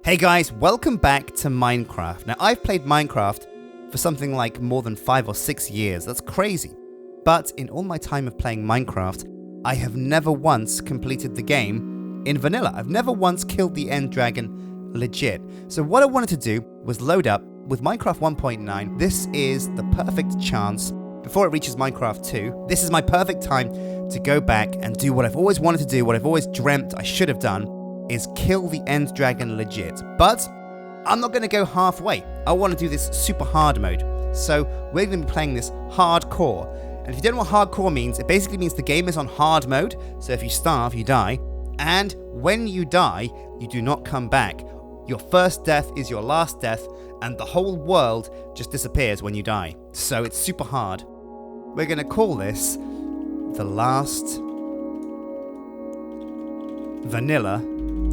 Hey guys, welcome back to Minecraft. Now, I've played Minecraft for something like more than 5 or 6 years. That's crazy. But in all my time of playing Minecraft, I have never once completed the game in vanilla. I've never once killed the end dragon legit. So what I wanted to do was load up with Minecraft 1.9. This is the perfect chance before it reaches Minecraft 2. This is my perfect time to go back and do what I've always wanted to do, what I've always dreamt I should have done, is kill the end dragon legit. But I'm not going to go halfway. I want to do this super hard mode. So we're going to be playing this hardcore. And if you don't know what hardcore means, it basically means the game is on hard mode. So if you starve, you die. And when you die, you do not come back. Your first death is your last death, and the whole world just disappears when you die. So it's super hard. We're going to call this the last vanilla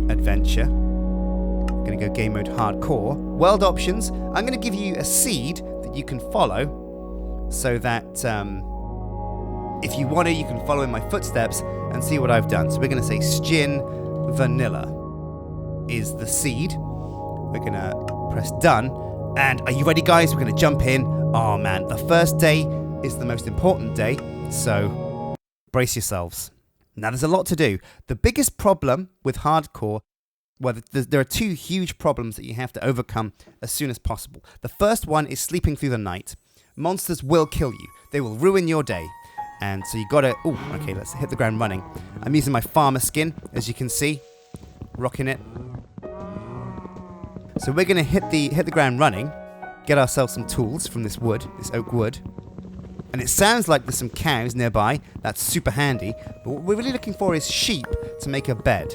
adventure. I'm going to go game mode hardcore. World options. I'm going to give you a seed that you can follow so that if you want to, you can follow in my footsteps and see what I've done. So we're going to say Skin Vanilla is the seed. We're going to press done. And are you ready, guys? We're going to jump in. Oh man, the first day is the most important day. So brace yourselves. Now, there's a lot to do. The biggest problem with hardcore, well, there are two huge problems that you have to overcome as soon as possible. The first one is sleeping through the night. Monsters will kill you. They will ruin your day. And so you gotta... Ooh, okay, let's hit the ground running. I'm using my farmer skin, as you can see. Rocking it. So we're gonna hit the ground running. Get ourselves some tools from this wood, this oak wood. And it sounds like there's some cows nearby. That's super handy. But what we're really looking for is sheep to make a bed.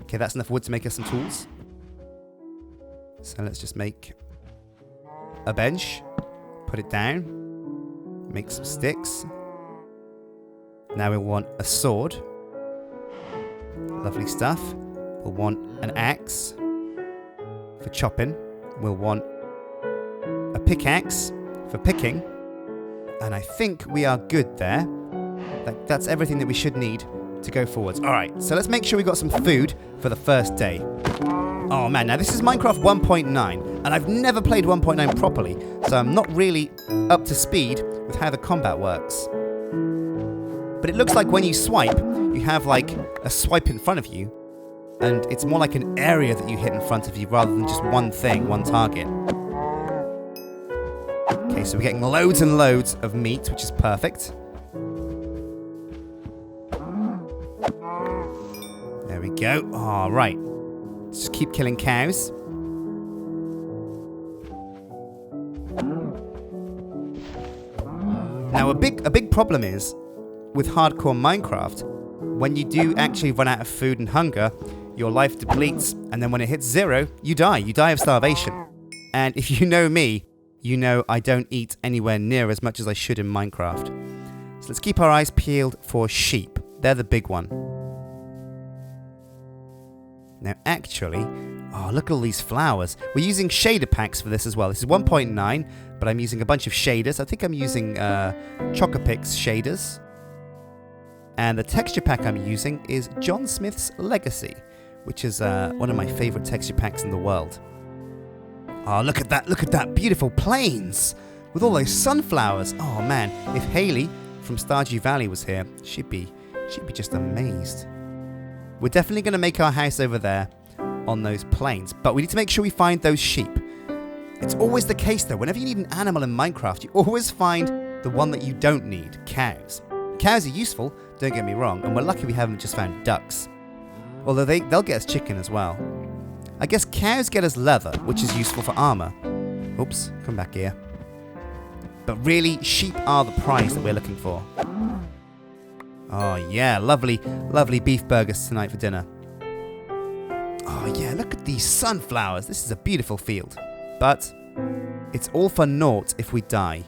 Okay, that's enough wood to make us some tools. So let's just make a bench. Put it down. Make some sticks. Now we'll want a sword. Lovely stuff. We'll want an axe for chopping. We'll want a pickaxe for picking, and I think we are good there. That's everything that we should need to go forwards. Alright, so let's make sure we got some food for the first day. Oh man, now this is Minecraft 1.9, and I've never played 1.9 properly, so I'm not really up to speed with how the combat works. But it looks like when you swipe, you have like a swipe in front of you, and it's more like an area that you hit in front of you rather than just one thing, one target. Okay, so we're getting loads and loads of meat, which is perfect. There we go. All right. Just keep killing cows. Now, a big problem is, with hardcore Minecraft, when you do actually run out of food and hunger, your life depletes, and then when it hits 0, you die. You die of starvation. And if you know me, you know I don't eat anywhere near as much as I should in Minecraft. So let's keep our eyes peeled for sheep. They're the big one. Now actually, oh look at all these flowers. We're using shader packs for this as well. This is 1.9, but I'm using a bunch of shaders. I think I'm using Chocopix shaders. And the texture pack I'm using is John Smith's Legacy, which is one of my favorite texture packs in the world. Oh, look at that beautiful plains with all those sunflowers. Oh man, if Haley from Stardew Valley was here, she'd be just amazed. We're definitely going to make our house over there on those plains, but we need to make sure we find those sheep. It's always the case though, whenever you need an animal in Minecraft, you always find the one that you don't need, cows. Cows are useful, don't get me wrong, and we're lucky we haven't just found ducks. Although they'll get us chicken as well. I guess cows get us leather, which is useful for armor. Oops, come back here. But really, sheep are the prize that we're looking for. Oh yeah, lovely beef burgers tonight for dinner. Oh yeah, look at these sunflowers. This is a beautiful field. But it's all for naught if we die.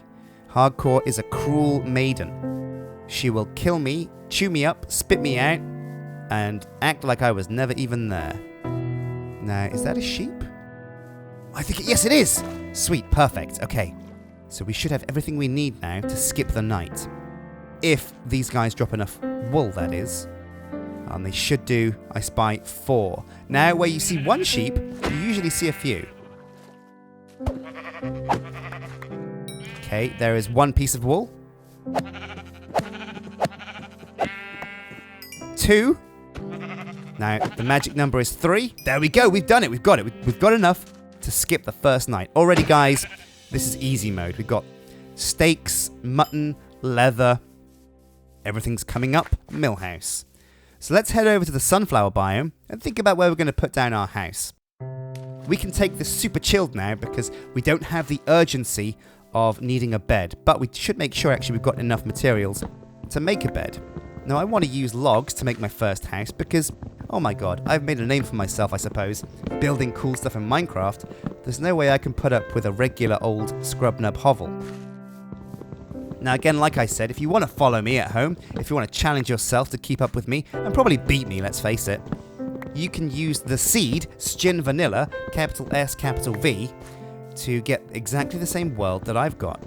Hardcore is a cruel maiden. She will kill me, chew me up, spit me out, and act like I was never even there. Now, is that a sheep? I think yes it is! Sweet, perfect, okay. So we should have everything we need now to skip the night. If these guys drop enough wool, that is. And they should do, I spy, 4. Now, where you see 1 sheep, you usually see a few. Okay, there is 1 piece of wool. 2. Now, the magic number is 3. There we go, we've done it, we've got it. We've got enough to skip the first night. Already, guys, this is easy mode. We've got steaks, mutton, leather. Everything's coming up. Millhouse. So let's head over to the sunflower biome and think about where we're going to put down our house. We can take this super chilled now because we don't have the urgency of needing a bed, but we should make sure actually we've got enough materials to make a bed. Now I want to use logs to make my first house because, oh my god, I've made a name for myself, I suppose, building cool stuff in Minecraft. There's no way I can put up with a regular old scrub nub hovel. Now again, like I said, if you want to follow me at home, if you want to challenge yourself to keep up with me, and probably beat me, let's face it, you can use the seed, Sgin Vanilla, capital S, capital V, to get exactly the same world that I've got.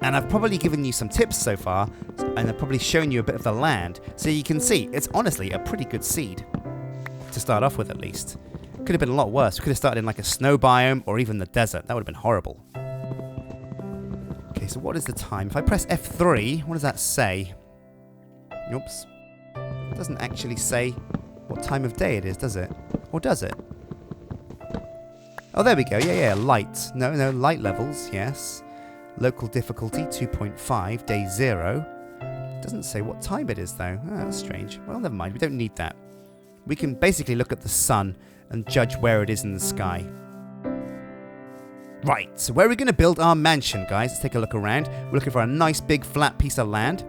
And I've probably given you some tips so far, and I've probably shown you a bit of the land, so you can see it's honestly a pretty good seed, to start off with at least. Could have been a lot worse. We could have started in like a snow biome, or even the desert. That would have been horrible. Okay, so what is the time? If I press F3, what does that say? Oops. It doesn't actually say what time of day it is, does it? Or does it? Oh, there we go. Yeah, light. No, light levels, yes. Local difficulty, 2.5, day 0. Doesn't say what time it is, though. Oh, that's strange. Well, never mind. We don't need that. We can basically look at the sun and judge where it is in the sky. Right, so where are we going to build our mansion, guys? Let's take a look around. We're looking for a nice big flat piece of land.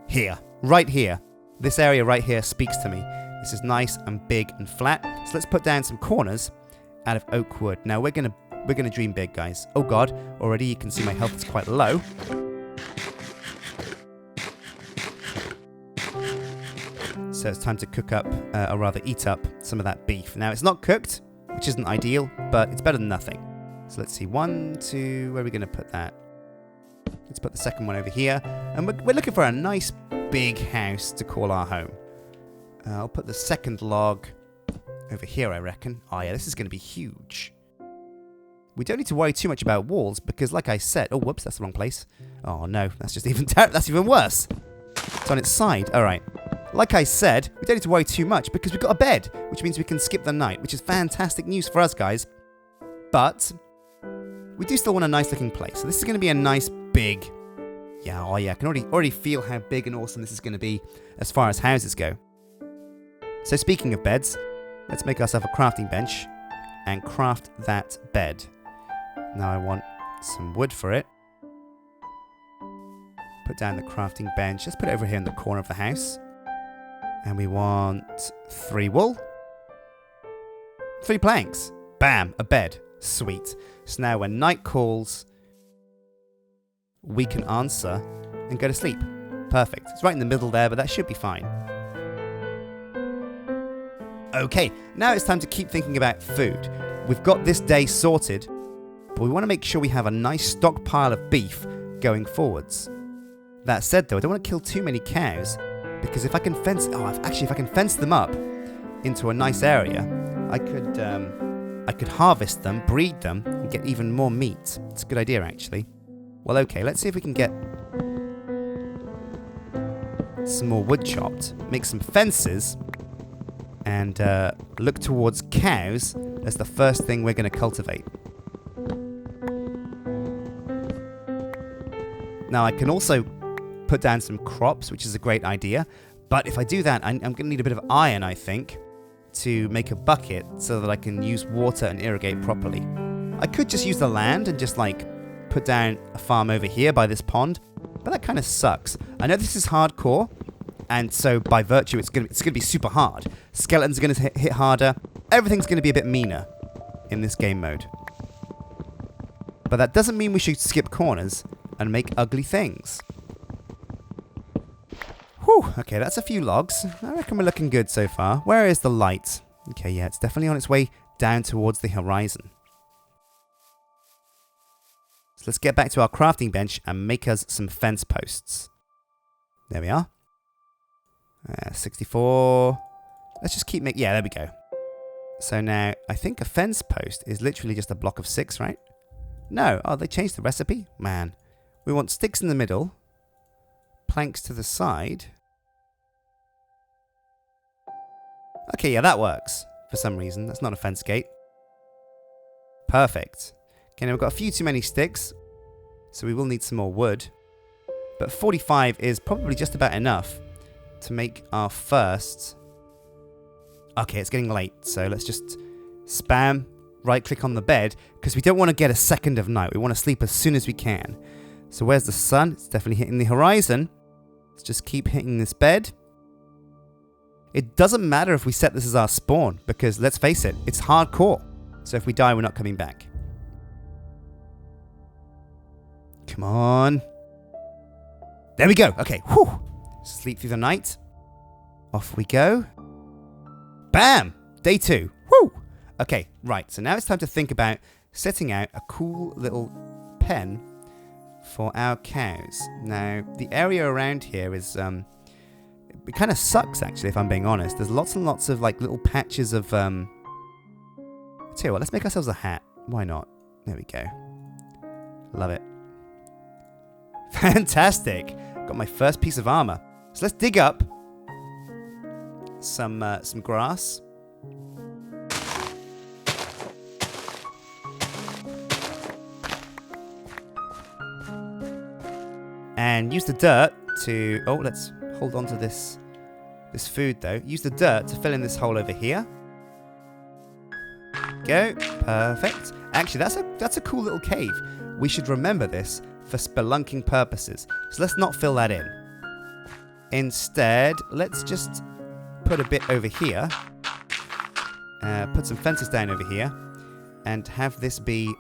Here, right here. This area right here speaks to me. This is nice and big and flat. So let's put down some corners out of oak wood. Now we're gonna dream big, guys. Oh god, already you can see my health is quite low. So it's time to cook up, or rather eat up, some of that beef. Now it's not cooked, which isn't ideal, but it's better than nothing. So let's see, 1, 2, where are we going to put that? Let's put the second one over here. And we're looking for a nice big house to call our home. I'll put the second log over here, I reckon. Oh yeah, this is going to be huge. We don't need to worry too much about walls because, like I said... Oh, whoops, that's the wrong place. Oh no, that's just even that's even worse. It's on its side. All right. Like I said, we don't need to worry too much because we've got a bed, which means we can skip the night, which is fantastic news for us, guys. But we do still want a nice looking place. So this is going to be a nice big... Yeah, oh yeah, I can already feel how big and awesome this is going to be as far as houses go. So speaking of beds, let's make ourselves a crafting bench and craft that bed. Now I want some wood for it. Put down the crafting bench. Let's put it over here in the corner of the house. And we want 3 wool. 3 planks. Bam, a bed. Sweet. So now when night calls, we can answer and go to sleep. Perfect. It's right in the middle there, but that should be fine. Okay, now it's time to keep thinking about food. We've got this day sorted, but we want to make sure we have a nice stockpile of beef going forwards. That said, though, I don't want to kill too many cows, because if I can fence... Oh, actually, if I can fence them up into a nice area, I could harvest them, breed them, and get even more meat. It's a good idea, actually. Well, okay, let's see if we can get some more wood chopped, make some fences, and look towards cows as the first thing we're going to cultivate. Now, I can also put down some crops, which is a great idea, but if I do that, I'm going to need a bit of iron, I think, to make a bucket so that I can use water and irrigate properly. I could just use the land and just, like, put down a farm over here by this pond, but that kind of sucks. I know this is hardcore, and so by virtue, it's going to be super hard. Skeletons are going to hit harder. Everything's going to be a bit meaner in this game mode. But that doesn't mean we should skip corners and make ugly things. Whew, okay, that's a few logs. I reckon we're looking good so far. Where is the light? Okay, yeah, it's definitely on its way down towards the horizon. So let's get back to our crafting bench and make us some fence posts. There we are. 64. Let's just keep making... Yeah, there we go. So now, I think a fence post is literally just a block of 6, right? No. Oh, they changed the recipe? Man. We want sticks in the middle. Planks to the side. Okay, yeah, that works. For some reason. That's not a fence gate. Perfect. Okay, now we've got a few too many sticks. So we will need some more wood. But 45 is probably just about enough to make our first... Okay, it's getting late, so let's just spam right-click on the bed, because we don't want to get a second of night. We want to sleep as soon as we can. So where's the sun? It's definitely hitting the horizon. Let's just keep hitting this bed. It doesn't matter if we set this as our spawn, because let's face it, it's hardcore. So if we die, we're not coming back. Come on. There we go. Okay, whew. Sleep through the night. Off we go. Bam! Day 2. Woo! Okay, right. So now it's time to think about setting out a cool little pen for our cows. Now, the area around here is, it kind of sucks, actually, if I'm being honest. There's lots and lots of, like, little patches of, I'll tell you what, let's make ourselves a hat. Why not? There we go. Love it. Fantastic! Got my first piece of armor. So let's dig up some grass. And use the dirt to... Oh, let's hold on to this food, though. Use the dirt to fill in this hole over here. Go. Perfect. Actually, that's a cool little cave. We should remember this for spelunking purposes. So let's not fill that in. Instead, let's just put a bit over here. Put some fences down over here. And have this be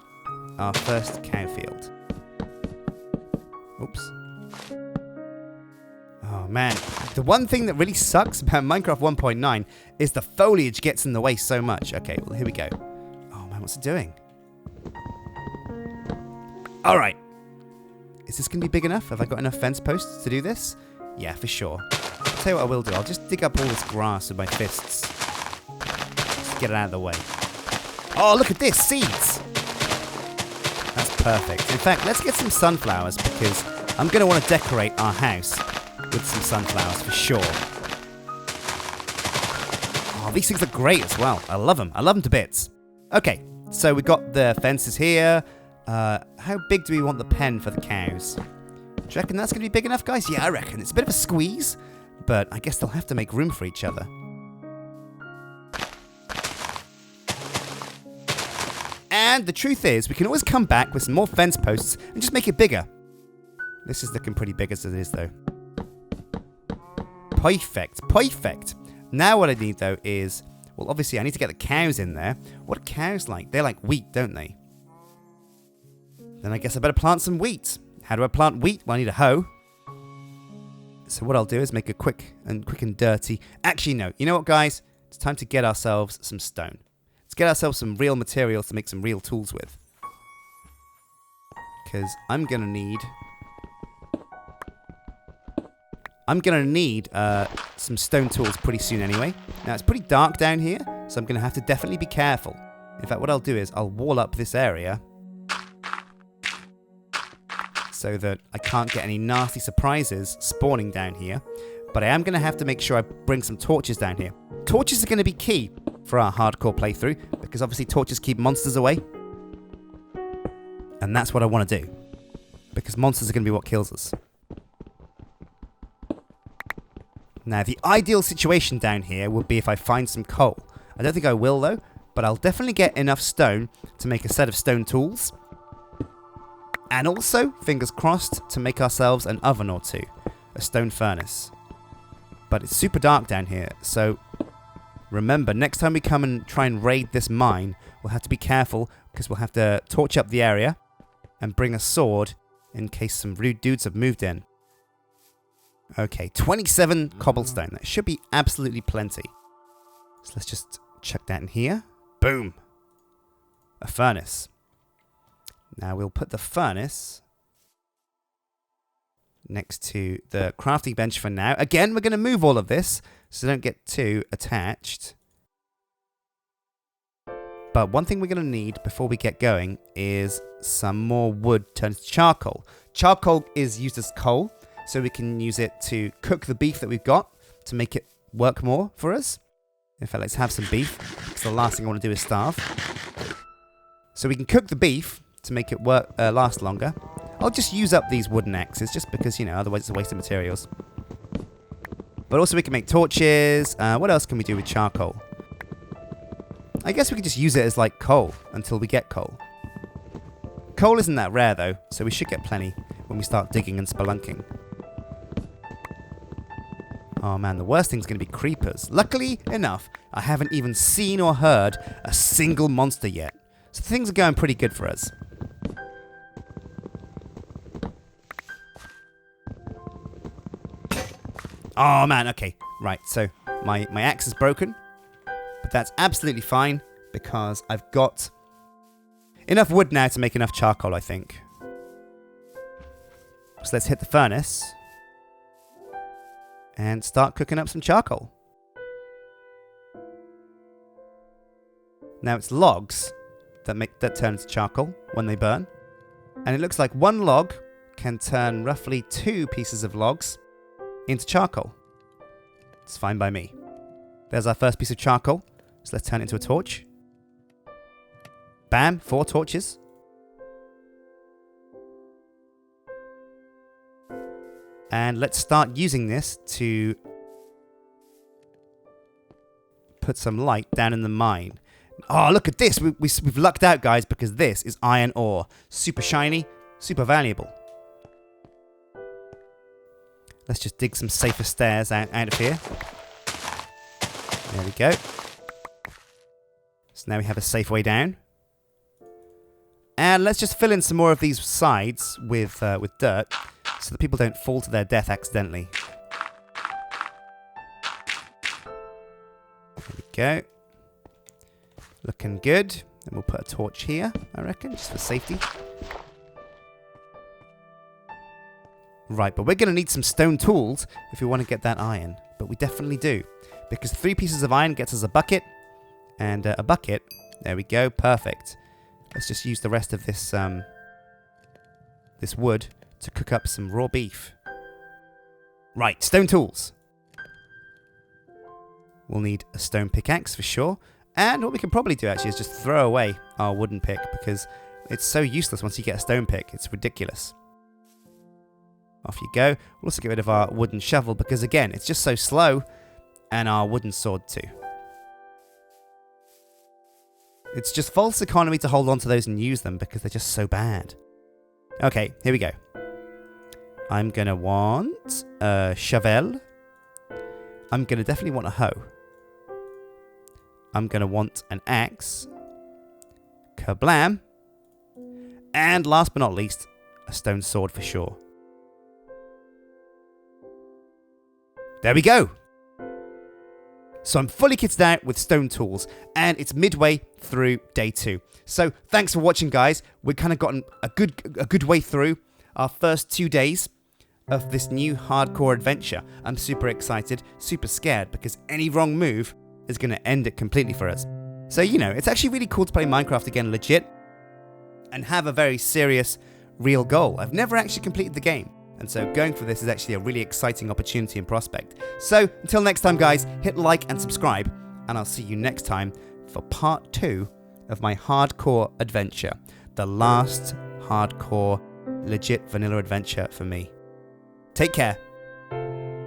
our first cow field. Oops. Oh, man. The one thing that really sucks about Minecraft 1.9 is the foliage gets in the way so much. Okay, well, here we go. Oh, man, what's it doing? All right. Is this going to be big enough? Have I got enough fence posts to do this? Yeah, for sure. I'll tell you what I will do. I'll just dig up all this grass with my fists. Just get it out of the way. Oh, look at this. Seeds. That's perfect. In fact, let's get some sunflowers because I'm going to want to decorate our house with some sunflowers for sure. Oh, these things are great as well. I love them. I love them to bits. Okay, so we've got the fences here. How big do we want the pen for the cows? Do you reckon that's going to be big enough, guys? Yeah, I reckon. It's a bit of a squeeze, but I guess they'll have to make room for each other. And the truth is, we can always come back with some more fence posts and just make it bigger. This is looking pretty big as it is, though. Perfect. Perfect. Now what I need, though, is... Well, obviously, I need to get the cows in there. What are cows like? They're like wheat, don't they? Then I guess I better plant some wheat. How do I plant wheat? Well, I need a hoe. So what I'll do is make a quick and dirty... Actually, no. You know what, guys? It's time to get ourselves some stone. Let's get ourselves some real materials to make some real tools with. Because I'm going to need... some stone tools pretty soon anyway. Now, it's pretty dark down here, so I'm going to have to definitely be careful. In fact, what I'll do is I'll wall up this area so that I can't get any nasty surprises spawning down here. But I am going to have to make sure I bring some torches down here. Torches are going to be key for our hardcore playthrough, because obviously torches keep monsters away. And that's what I want to do, because monsters are going to be what kills us. Now, the ideal situation down here would be if I find some coal. I don't think I will, though, but I'll definitely get enough stone to make a set of stone tools. And also, fingers crossed, to make ourselves an oven or two. A stone furnace. But it's super dark down here, so remember, next time we come and try and raid this mine, we'll have to be careful, because we'll have to torch up the area and bring a sword in case some rude dudes have moved in. Okay, 27 cobblestone. That should be absolutely plenty. So let's just chuck that in here. Boom. A furnace. Now we'll put the furnace next to the crafting bench for now. Again, we're going to move all of this so don't get too attached. But one thing we're going to need before we get going is some more wood turned to charcoal. Charcoal is used as coal, so we can use it to cook the beef that we've got to make it work more for us. In fact, let's have some beef, because the last thing I want to do is starve. So we can cook the beef to make it work last longer. I'll just use up these wooden axes, just because, you know, otherwise it's a waste of materials. But also we can make torches. What else can we do with charcoal? I guess we could just use it as like coal until we get coal. Coal isn't that rare though, so we should get plenty when we start digging and spelunking. Oh man, the worst thing's going to be creepers. Luckily enough, I haven't even seen or heard a single monster yet. So things are going pretty good for us. Oh man, okay. Right, so my axe is broken. But that's absolutely fine, because I've got enough wood now to make enough charcoal, I think. So let's hit the furnace and start cooking up some charcoal. Now it's logs that turn into charcoal when they burn. And it looks like one log can turn roughly 2 pieces of logs into charcoal. It's fine by me. There's our first piece of charcoal. So let's turn it into a torch. Bam, 4 torches. And let's start using this to put some light down in the mine. Oh, look at this. We've lucked out, guys, because this is iron ore. Super shiny, super valuable. Let's just dig some safer stairs out of here. There we go. So now we have a safe way down. And let's just fill in some more of these sides with dirt so that people don't fall to their death accidentally. There we go. Looking good. And we'll put a torch here, I reckon, just for safety. Right, but we're going to need some stone tools if we want to get that iron. But we definitely do. Because 3 pieces of iron gets us a bucket. And a bucket. There we go. Perfect. Let's just use the rest of this this wood to cook up some raw beef. Right, stone tools. We'll need a stone pickaxe for sure. And what we can probably do actually is just throw away our wooden pick, because it's so useless once you get a stone pick. It's ridiculous. Off you go. We'll also get rid of our wooden shovel, because again, it's just so slow. And our wooden sword too. It's just false economy to hold on to those and use them, because they're just so bad. Okay, here we go. I'm going to want a shovel. I'm going to definitely want a hoe. I'm going to want an axe. Kablam. And last but not least, a stone sword for sure. There we go. So I'm fully kitted out with stone tools, and it's midway through day 2. So thanks for watching, guys. We've kind of gotten a good way through our first 2 days of this new hardcore adventure. I'm super excited, super scared, because any wrong move is going to end it completely for us. So, you know, it's actually really cool to play Minecraft again legit and have a very serious, real goal. I've never actually completed the game. And so going for this is actually a really exciting opportunity and prospect. So until next time, guys, hit like and subscribe, and I'll see you next time for part 2 of my hardcore adventure. The last hardcore, legit vanilla adventure for me. Take care.